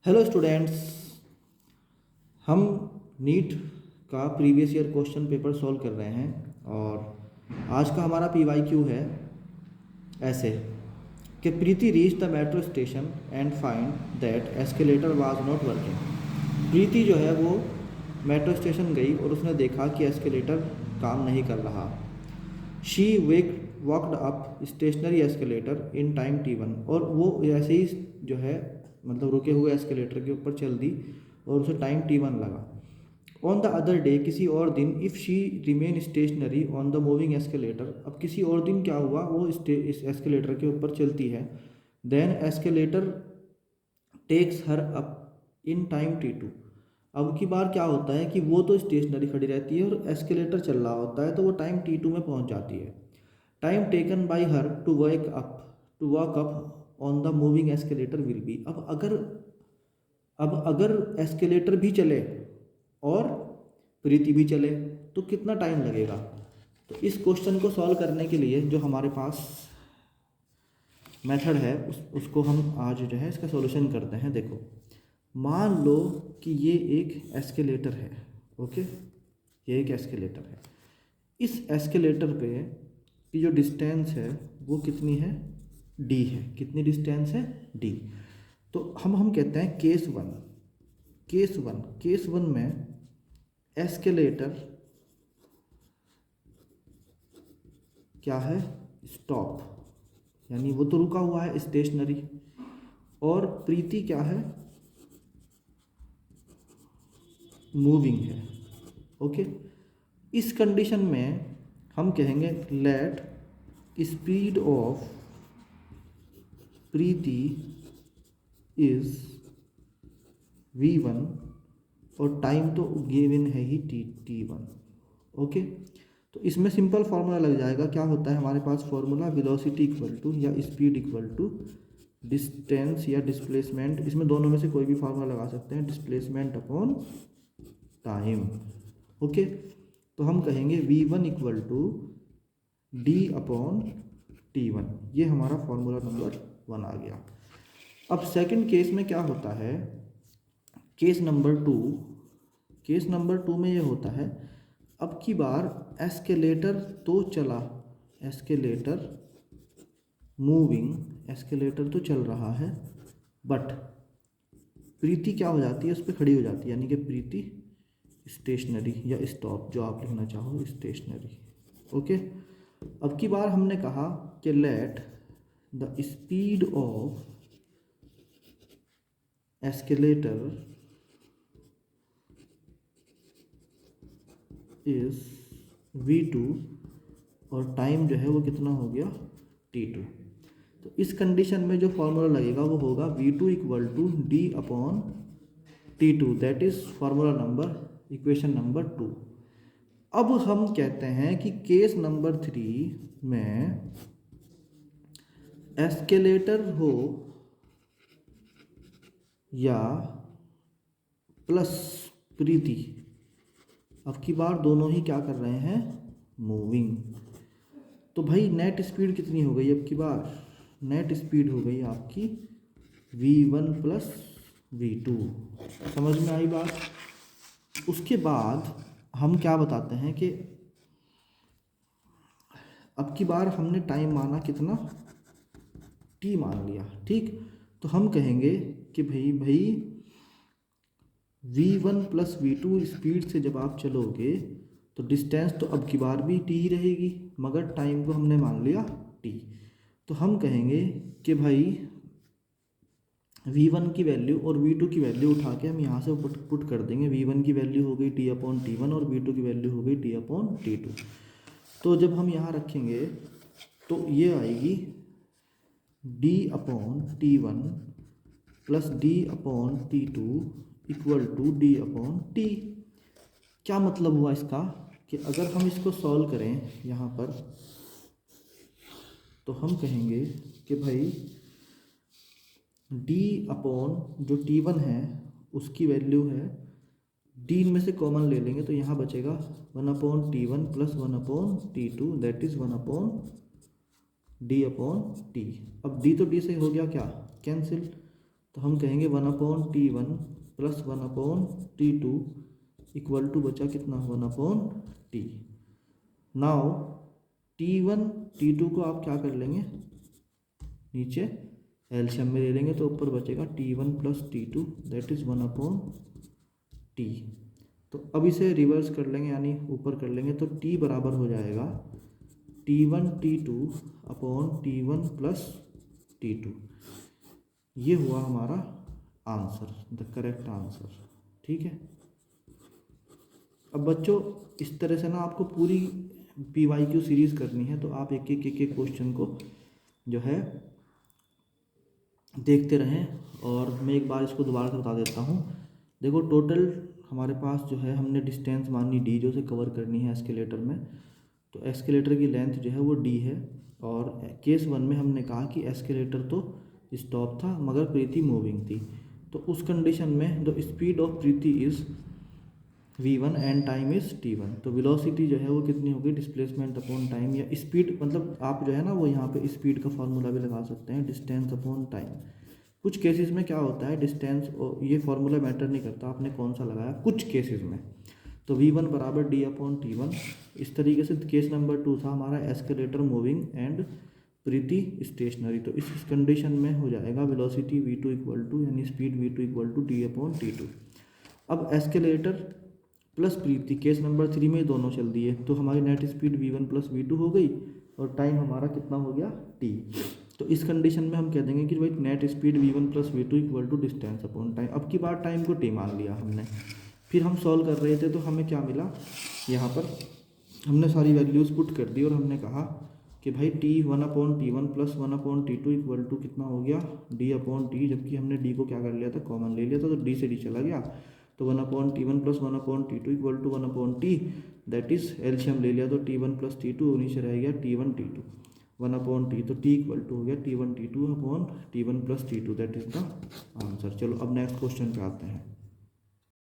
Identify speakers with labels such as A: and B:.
A: Hello students. हम NEET का previous year question paper solve कर रहे हैं और आज का हमारा पीवाईक्यू है ऐसे कि Preeti reach the metro station and find that escalator was not working. Preeti जो है वो मेट्रो स्टेशन गई और उसने देखा कि एस्केलेटर काम नहीं कर रहा। She walked up stationary escalator in time T1, और वो ऐसे ही जो है मतलब रुके हुए एस्केलेटर के ऊपर चल दी और उसे टाइम T1 लगा। ऑन द अदर डे, किसी और दिन, if she remain stationery on the moving escalator, अब किसी और दिन क्या हुआ, वो इस एस्केलेटर के ऊपर चलती है। Then escalator takes her up in time T2। अब की बार क्या होता है कि वो तो स्टेशनरी खड़ी रहती है और एस्केलेटर चल रहा होता है, तो वो टाइम T2 में पहुंच जाती है। Time taken by her to walk up on the moving escalator will be. अब अगर एस्केलेटर भी चले और प्रीति भी चले तो कितना टाइम लगेगा। तो इस क्वेश्चन को सॉल्व करने के लिए जो हमारे पास मेथड है उसको हम आज जो है इसका सॉल्यूशन करते हैं। देखो, मान लो कि ये एक एस्केलेटर है। ओके, ये एक एस्केलेटर है। इस एस्केलेटर पे की जो डिस्टेंस है वो कितनी है, डी है। कितनी डिस्टेंस है, डी। तो हम कहते हैं केस वन में एस्केलेटर क्या है, स्टॉप, यानी वो तो रुका हुआ है स्टेशनरी। और प्रीति क्या है, मूविंग है। ओके, इस कंडीशन में हम कहेंगे let speed of Preeti is v1, और टाइम तो गिवन है ही t1। ओके, तो इसमें सिंपल फार्मूला लग जाएगा। क्या होता है हमारे पास फार्मूला, वेलोसिटी इक्वल टू या स्पीड इक्वल टू डिस्टेंस या डिस्प्लेसमेंट, इसमें दोनों में से कोई भी फार्मूला लगा सकते हैं, डिस्प्लेसमेंट अपॉन टाइम। ओके, तो हम कहेंगे v1 equal to d upon t1। ये हमारा फॉर्मूला नंबर 1 आ गया। अब सेकंड केस में क्या होता है, केस नंबर टू में ये होता है, अब की बार एस्केलेटर तो चला, एस्केलेटर मूविंग, एस्केलेटर तो चल रहा है, बट प्रीति क्या हो जाती है, उस पर खड़ी हो जाती है, यानी कि प्रीति स्टेशनरी या स्टॉप, जो आप लिखना चाहो, स्टेशनरी। ओके, अब की बार हमने कहा कि let the speed of escalator is v2, और टाइम जो है वो कितना हो गया, t2। तो इस कंडीशन में जो फॉर्मूला लगेगा वो होगा v2 equal to d upon t2, that is formula number, equation number 2। अब हम कहते हैं कि केस नंबर 3 में एस्केलेटर हो या प्लस प्रीति, अब की बार दोनों ही क्या कर रहे हैं, मूविंग। तो भाई नेट स्पीड कितनी हो गई, अब की बार नेट स्पीड हो गई आपकी v1 प्लस v2। समझ में आई बात। उसके बाद हम क्या बताते हैं कि अब की बार हमने टाइम माना कितना, t मान लिया, ठीक। तो हम कहेंगे कि भाई v1 प्लस v2 स्पीड से जब आप चलोगे तो डिस्टेंस तो अब की बार भी t ही रहेगी, मगर टाइम को हमने मान लिया t। तो हम कहेंगे कि भाई v1 की वैल्यू और v2 की वैल्यू उठा के हम यहाँ से पुट कर देंगे। v1 की वैल्यू हो गई t अपॉन t1 और v2 की वैल्यू हो गई t अपॉन t2। तो जब हम यहाँ रखेंगे तो ये आएगी d upon t1 plus d upon t2 equal to d upon t। क्या मतलब हुआ इसका, कि अगर हम इसको सॉल्व करें यहाँ पर तो हम कहेंगे कि भाई d अपॉन जो t1 है उसकी वैल्यू है, d में से कॉमन ले लेंगे तो यहाँ बचेगा 1 upon t1 plus 1 upon t2, that is 1 upon d upon t। अब d तो d से हो गया क्या, कैंसिल, तो हम कहेंगे 1/T1 प्लस 1/T2 इक्वल टू बचा कितना 1/T। नाउ T1 T2 को आप क्या कर लेंगे, नीचे एलसीएम में ले लेंगे तो ऊपर बचेगा T1 plus T2 that is 1/T। तो अब इसे रिवर्स कर लेंगे यानी ऊपर कर लेंगे तो T बराबर हो जाएगा T1 T2 upon T1 plus T2। ये हुआ हमारा आंसर, द करेक्ट आंसर। ठीक है। अब बच्चों इस तरह से ना आपको पूरी PYQ सीरीज़ करनी है, तो आप एक एक क्वेश्चन को जो है देखते रहें। और मैं एक बार इसको दोबारा से बता देता हूँ। देखो टोटल हमारे पास जो है हमने डिस्टेंस मानी D जो से कवर करनी है एस्केलेटर में, तो एस्केलेटर की लेंथ जो है वो D है। और केस 1 में हमने कहा कि एस्केलेटर तो स्टॉप था मगर प्रीति मूविंग थी। तो उस कंडीशन में the speed of Preeti is v1 and time is t1। तो वेलोसिटी जो है वो कितनी होगी, डिस्प्लेसमेंट अपॉन टाइम, या स्पीड मतलब आप जो है ना वो यहाँ पे स्पीड का फार्मूला भी लगा सकते हैं, डिस्टेंस अपॉन टाइम। कुछ केसेस में क्या होता है डिस्टेंस, ये फार्मूला मैटर नहीं करता आपने कौन सा लगाया, कुछ केसेस में तो v1 बराबर d/t1। इस तरीके से केस नंबर 2 था हमारा escalator moving and Preeti stationary. तो इस कंडीशन में हो जाएगा वेलोसिटी v2 इक्वल टू यानी speed v2 equal to d/t2। अब escalator plus Preeti case number 3 में दोनों चल दिए, तो हमारी net speed v1 plus v2 हो गई और टाइम हमारा कितना हो गया t। तो इस कंडीशन में हम कह देंगे कि भाई net speed v1 plus v2 equal to distance upon time. अब की बार टाइम को t मान लिया हमने। फिर हम सॉल्व कर रहे थे तो हमें क्या मिला, यहाँ पर हमने सारी वैल्यूज़ पुट कर दी और हमने कहा कि भाई t1/t1 plus 1/t2 equal to कितना हो गया d/t, जबकि हमने d को क्या कर लिया था कॉमन ले लिया था, तो d से d चला गया, तो 1/t1 प्लस 1/t2 equal to 1/t that is LCM ले लिया तो t1 प्लस t2 नीचे रह गया t1 t2 1/t, तो t इक्वल टू हो गया t1 t2 upon t1 plus t2 that is the answer. चलो अब नेक्स्ट क्वेश्चन पे आते हैं।